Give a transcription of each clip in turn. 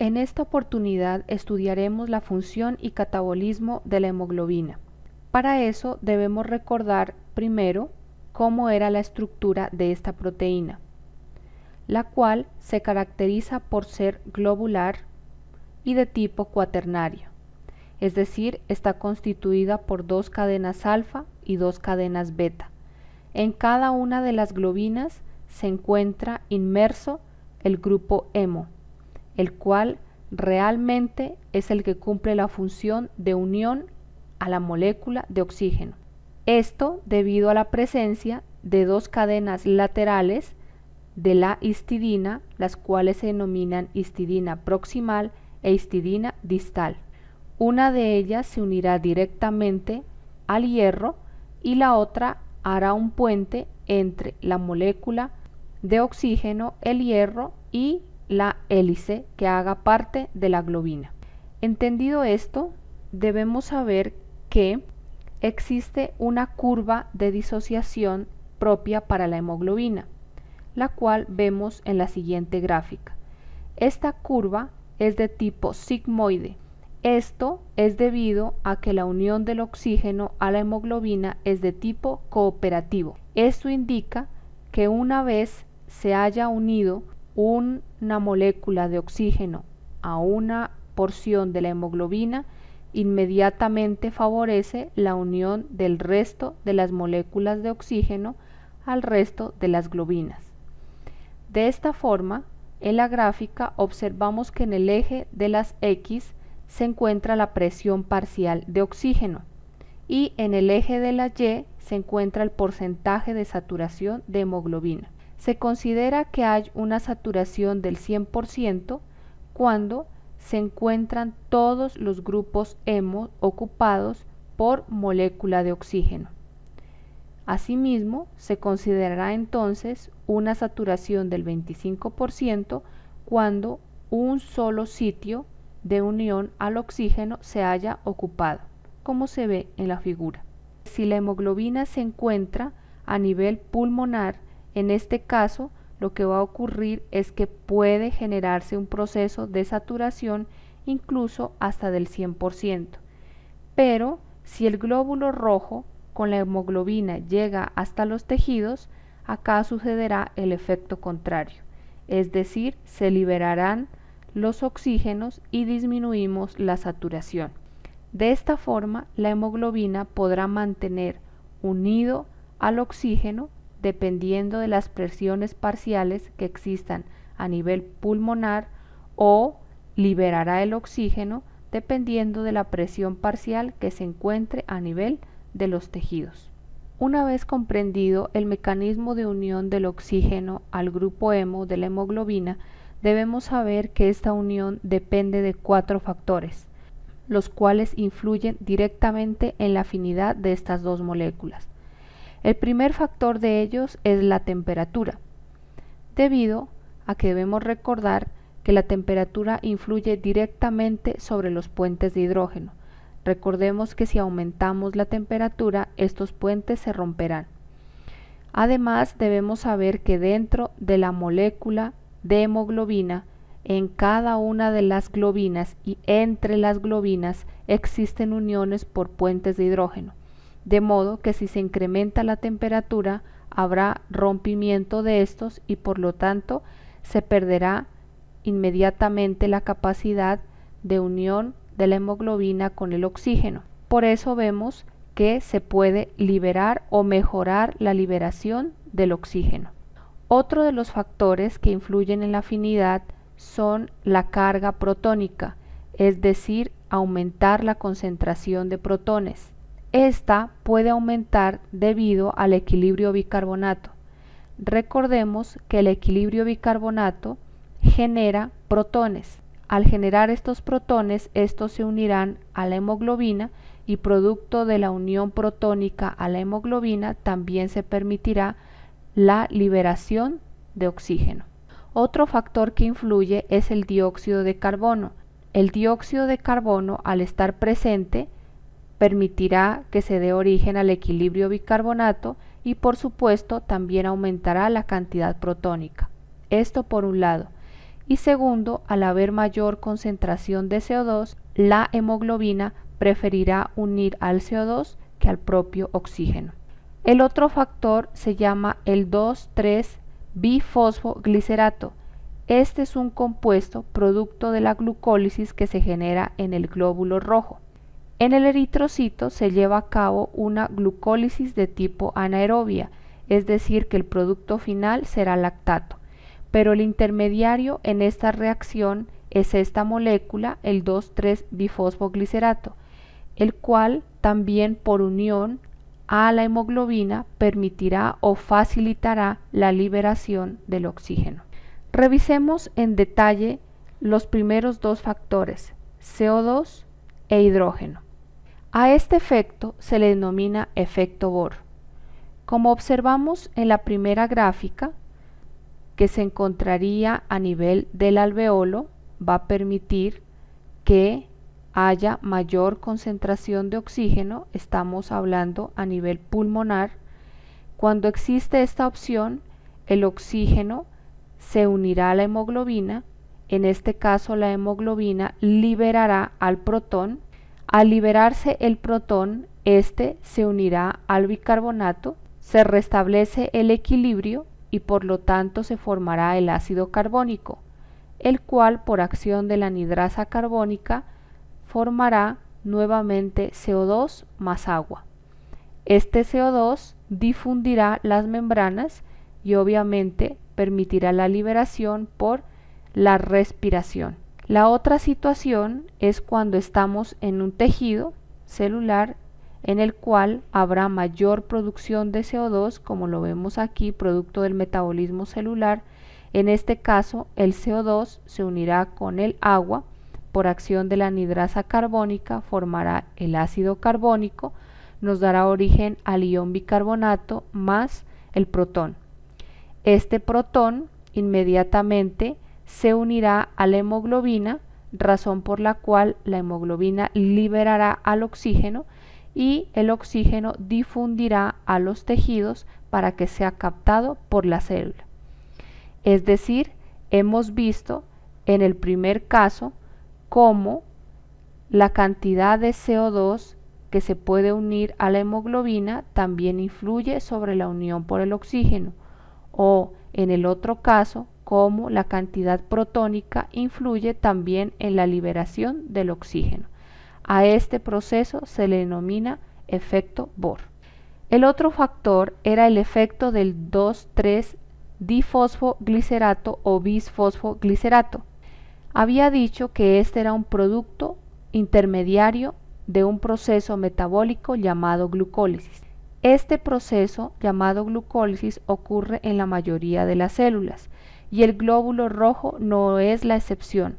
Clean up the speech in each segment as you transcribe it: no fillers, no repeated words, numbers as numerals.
En esta oportunidad estudiaremos la función y catabolismo de la hemoglobina. Para eso debemos recordar primero cómo era la estructura de esta proteína, la cual se caracteriza por ser globular y de tipo cuaternario, es decir, está constituida por 2 cadenas alfa y 2 cadenas beta. En cada una de las globinas se encuentra inmerso el grupo hemo, el cual realmente es el que cumple la función de unión a la molécula de oxígeno. Esto debido a la presencia de 2 cadenas laterales de la histidina, las cuales se denominan histidina proximal e histidina distal. Una de ellas se unirá directamente al hierro y la otra hará un puente entre la molécula de oxígeno, el hierro y la hélice que haga parte de la globina. Entendido esto, debemos saber que existe una curva de disociación propia para la hemoglobina, la cual vemos en la siguiente gráfica. Esta curva es de tipo sigmoide. Esto es debido a que la unión del oxígeno a la hemoglobina es de tipo cooperativo. Esto indica que una vez se haya unido una molécula de oxígeno a una porción de la hemoglobina, inmediatamente favorece la unión del resto de las moléculas de oxígeno al resto de las globinas. De esta forma, en la gráfica observamos que en el eje de las X se encuentra la presión parcial de oxígeno y en el eje de la Y se encuentra el porcentaje de saturación de hemoglobina. Se considera que hay una saturación del 100% cuando se encuentran todos los grupos hemo ocupados por molécula de oxígeno. Asimismo, se considerará entonces una saturación del 25% cuando un solo sitio de unión al oxígeno se haya ocupado, como se ve en la figura. Si la hemoglobina se encuentra a nivel pulmonar, en este caso lo que va a ocurrir es que puede generarse un proceso de saturación incluso hasta del 100%. Pero si el glóbulo rojo con la hemoglobina llega hasta los tejidos, acá sucederá el efecto contrario, es decir, se liberarán los oxígenos y disminuimos la saturación. De esta forma, la hemoglobina podrá mantener unido al oxígeno dependiendo de las presiones parciales que existan a nivel pulmonar o liberará el oxígeno dependiendo de la presión parcial que se encuentre a nivel de los tejidos. Una vez comprendido el mecanismo de unión del oxígeno al grupo hemo de la hemoglobina, debemos saber que esta unión depende de 4 factores, los cuales influyen directamente en la afinidad de estas 2 moléculas. El primer factor de ellos es la temperatura, debido a que debemos recordar que la temperatura influye directamente sobre los puentes de hidrógeno. Recordemos que si aumentamos la temperatura, estos puentes se romperán. Además, debemos saber que dentro de la molécula de hemoglobina, en cada una de las globinas y entre las globinas existen uniones por puentes de hidrógeno, de modo que si se incrementa la temperatura habrá rompimiento de estos y por lo tanto se perderá inmediatamente la capacidad de unión de la hemoglobina con el oxígeno. Por eso vemos que se puede liberar o mejorar la liberación del oxígeno. Otro de los factores que influyen en la afinidad son la carga protónica, es decir, aumentar la concentración de protones. Esta puede aumentar debido al equilibrio bicarbonato. Recordemos que el equilibrio bicarbonato genera protones. Al generar estos protones, estos se unirán a la hemoglobina y producto de la unión protónica a la hemoglobina también se permitirá la liberación de oxígeno. Otro factor que influye es el dióxido de carbono. El dióxido de carbono, al estar presente, permitirá que se dé origen al equilibrio bicarbonato y por supuesto también aumentará la cantidad protónica. Esto por un lado. y segundo, al haber mayor concentración de CO2, la hemoglobina preferirá unir al CO2 que al propio oxígeno. El otro factor se llama el 2,3-bifosfoglicerato. Este es un compuesto producto de la glucólisis que se genera en el glóbulo rojo. En el eritrocito se lleva a cabo una glucólisis de tipo anaerobia, es decir, que el producto final será lactato, pero el intermediario en esta reacción es esta molécula, el 2,3-bifosfoglicerato, el cual también por unión a la hemoglobina permitirá o facilitará la liberación del oxígeno. Revisemos en detalle los primeros dos factores, CO2 e hidrógeno. A este efecto se le denomina efecto Bohr. Como observamos en la primera gráfica, que se encontraría a nivel del alveolo, va a permitir que haya mayor concentración de oxígeno, estamos hablando a nivel pulmonar. Cuando existe esta opción, el oxígeno se unirá a la hemoglobina, en este caso la hemoglobina liberará al protón. Al liberarse el protón, este se unirá al bicarbonato, se restablece el equilibrio y por lo tanto se formará el ácido carbónico, el cual por acción de la anhidrasa carbónica formará nuevamente CO2 más agua. Este CO2 difundirá las membranas y obviamente permitirá la liberación por la respiración. La otra situación es cuando estamos en un tejido celular en el cual habrá mayor producción de CO2, como lo vemos aquí, producto del metabolismo celular. En este caso, el CO2 se unirá con el agua, por acción de la anhidrasa carbónica formará el ácido carbónico, nos dará origen al ion bicarbonato más el protón. Este protón inmediatamente se unirá a la hemoglobina, razón por la cual la hemoglobina liberará al oxígeno y el oxígeno difundirá a los tejidos para que sea captado por la célula. Es decir, hemos visto en el primer caso cómo la cantidad de CO2 que se puede unir a la hemoglobina también influye sobre la unión por el oxígeno, o en el otro caso, cómo la cantidad protónica influye también en la liberación del oxígeno. A este proceso se le denomina efecto Bohr. El otro factor era el efecto del 2,3-difosfoglicerato o bisfosfoglicerato. Había dicho que este era un producto intermediario de un proceso metabólico llamado glucólisis. Este proceso llamado glucólisis ocurre en la mayoría de las células y el glóbulo rojo no es la excepción,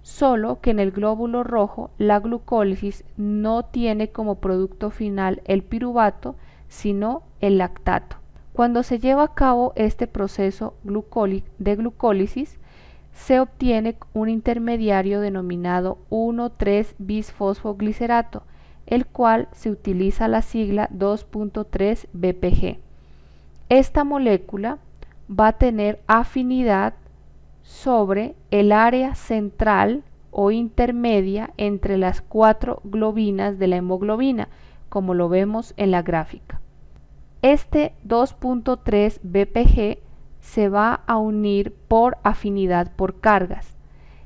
solo que en el glóbulo rojo la glucólisis no tiene como producto final el piruvato, sino el lactato. Cuando se lleva a cabo este proceso de glucólisis, se obtiene un intermediario denominado 1,3-bisfosfoglicerato, el cual se utiliza la sigla 2,3-BPG. Esta molécula va a tener afinidad sobre el área central o intermedia entre las 4 globinas de la hemoglobina, como lo vemos en la gráfica. Este 2,3-BPG se va a unir por afinidad por cargas.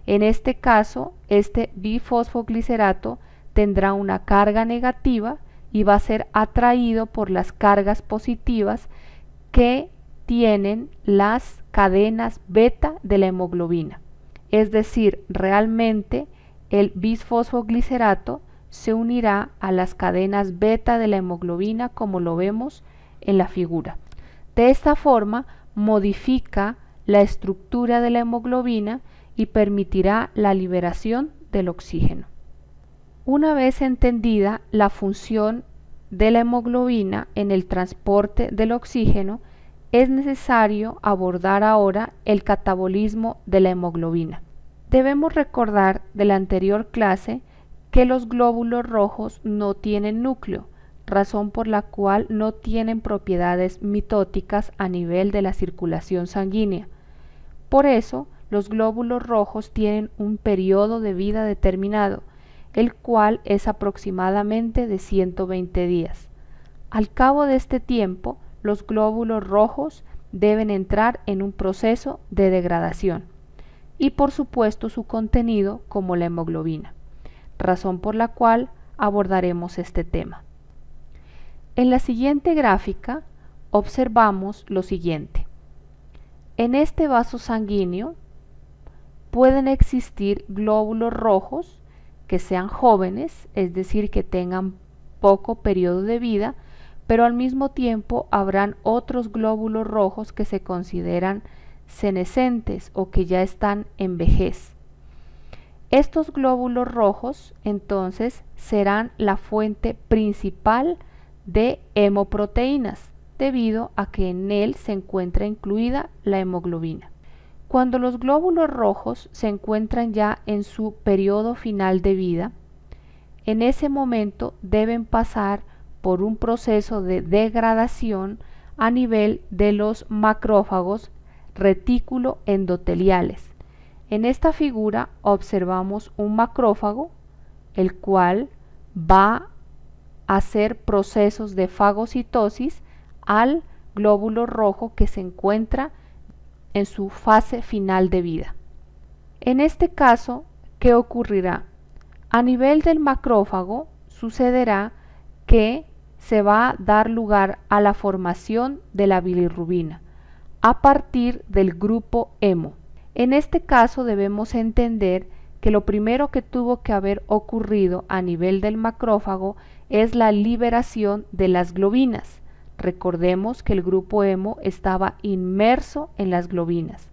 En este caso, este bifosfoglicerato tendrá una carga negativa y va a ser atraído por las cargas positivas que tienen las cadenas beta de la hemoglobina. Es decir, realmente el bisfosfoglicerato se unirá a las cadenas beta de la hemoglobina, como lo vemos en la figura. De esta forma modifica la estructura de la hemoglobina y permitirá la liberación del oxígeno. Una vez entendida la función de la hemoglobina en el transporte del oxígeno, es necesario abordar ahora el catabolismo de la hemoglobina. Debemos recordar de la anterior clase que los glóbulos rojos no tienen núcleo, razón por la cual no tienen propiedades mitóticas a nivel de la circulación sanguínea. Por eso, los glóbulos rojos tienen un periodo de vida determinado, el cual es aproximadamente de 120 días. Al cabo de este tiempo, los glóbulos rojos deben entrar en un proceso de degradación y por supuesto su contenido como la hemoglobina, razón por la cual abordaremos este tema. En la siguiente gráfica observamos lo siguiente. En este vaso sanguíneo pueden existir glóbulos rojos que sean jóvenes, es decir, que tengan poco periodo de vida, pero al mismo tiempo habrán otros glóbulos rojos que se consideran senescentes o que ya están en vejez. Estos glóbulos rojos entonces serán la fuente principal de hemoproteínas, debido a que en él se encuentra incluida la hemoglobina. Cuando los glóbulos rojos se encuentran ya en su periodo final de vida, en ese momento deben pasar por un proceso de degradación a nivel de los macrófagos retículo endoteliales. En esta figura observamos un macrófago, el cual va a hacer procesos de fagocitosis al glóbulo rojo que se encuentra en su fase final de vida. En este caso, ¿qué ocurrirá? A nivel del macrófago sucederá que se va a dar lugar a la formación de la bilirrubina a partir del grupo hemo. En este caso debemos entender que lo primero que tuvo que haber ocurrido a nivel del macrófago es la liberación de las globinas. Recordemos que el grupo hemo estaba inmerso en las globinas.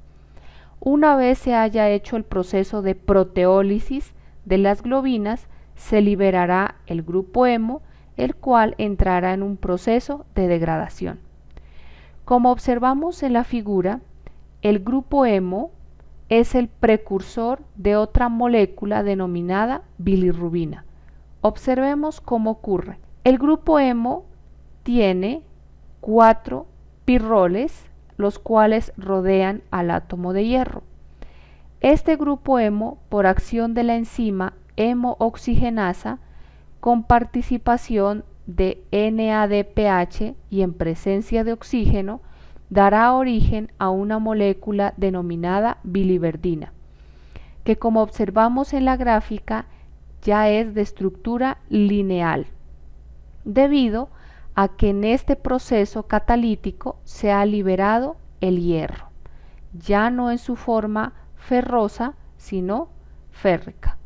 Una vez se haya hecho el proceso de proteólisis de las globinas, se liberará el grupo hemo, el cual entrará en un proceso de degradación. Como observamos en la figura, el grupo hemo es el precursor de otra molécula denominada bilirrubina. Observemos cómo ocurre. El grupo hemo tiene 4 pirroles, los cuales rodean al átomo de hierro. Este grupo hemo, por acción de la enzima hemooxigenasa, con participación de NADPH y en presencia de oxígeno, dará origen a una molécula denominada biliverdina, que como observamos en la gráfica ya es de estructura lineal, debido a que en este proceso catalítico se ha liberado el hierro, ya no en su forma ferrosa, sino férrica.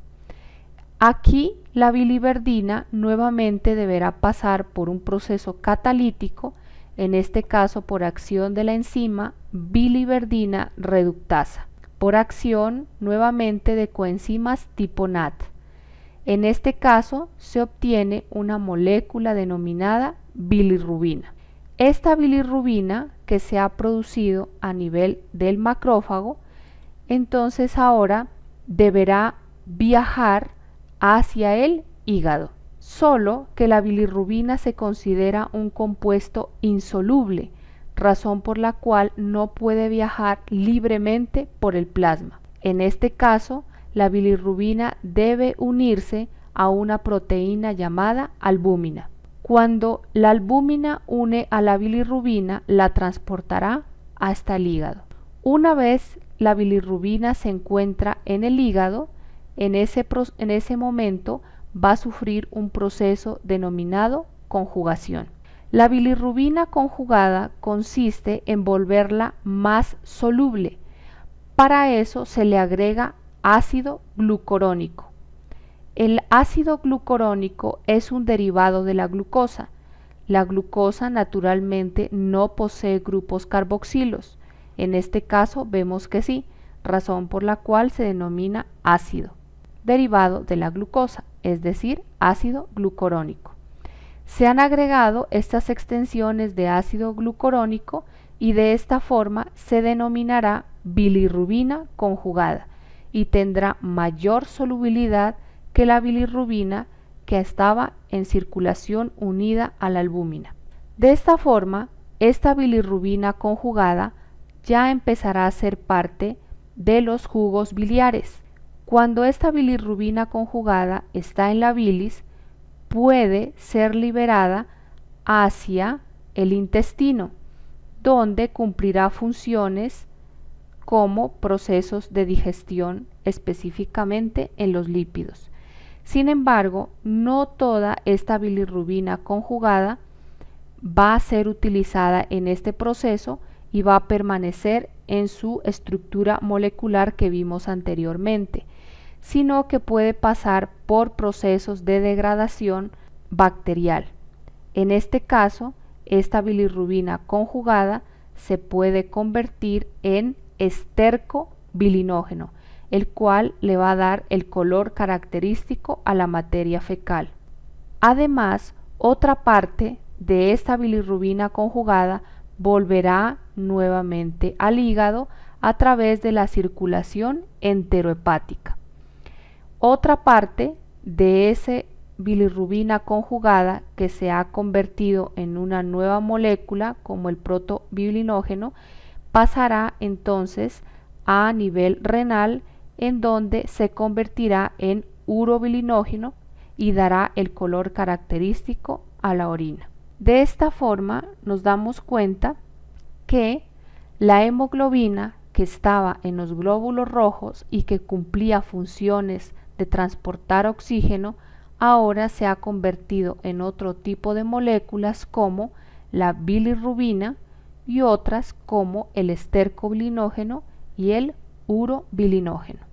Aquí la biliverdina nuevamente deberá pasar por un proceso catalítico, en este caso por acción de la enzima biliverdina reductasa, por acción nuevamente de coenzimas tipo NAT. En este caso se obtiene una molécula denominada bilirrubina. Esta bilirrubina que se ha producido a nivel del macrófago, entonces ahora deberá viajar hacia el hígado. Solo que la bilirrubina se considera un compuesto insoluble, razón por la cual no puede viajar libremente por el plasma. En este caso, la bilirrubina debe unirse a una proteína llamada albúmina. Cuando la albúmina une a la bilirrubina, la transportará hasta el hígado. Una vez la bilirrubina se encuentra en el hígado, en ese momento va a sufrir un proceso denominado conjugación. La bilirrubina conjugada consiste en volverla más soluble. Para eso se le agrega ácido glucurónico. El ácido glucurónico es un derivado de la glucosa. La glucosa naturalmente no posee grupos carboxilos. En este caso vemos que sí, razón por la cual se denomina ácido, derivado de la glucosa, es decir, ácido glucurónico. Se han agregado estas extensiones de ácido glucurónico y de esta forma se denominará bilirrubina conjugada y tendrá mayor solubilidad que la bilirrubina que estaba en circulación unida a la albúmina. De esta forma, esta bilirrubina conjugada ya empezará a ser parte de los jugos biliares. Cuando esta bilirrubina conjugada está en la bilis, puede ser liberada hacia el intestino, donde cumplirá funciones como procesos de digestión, específicamente en los lípidos. Sin embargo, no toda esta bilirrubina conjugada va a ser utilizada en este proceso y va a permanecer en su estructura molecular que vimos anteriormente, sino que puede pasar por procesos de degradación bacterial. En este caso, esta bilirrubina conjugada se puede convertir en esterco bilinógeno, el cual le va a dar el color característico a la materia fecal. Además, otra parte de esta bilirrubina conjugada volverá nuevamente al hígado a través de la circulación enterohepática. Otra parte de esa bilirrubina conjugada que se ha convertido en una nueva molécula como el protobilinógeno pasará entonces a nivel renal, en donde se convertirá en urobilinógeno y dará el color característico a la orina. De esta forma nos damos cuenta que la hemoglobina que estaba en los glóbulos rojos y que cumplía funciones de transportar oxígeno, ahora se ha convertido en otro tipo de moléculas como la bilirrubina y otras como el estercobilinógeno y el urobilinógeno.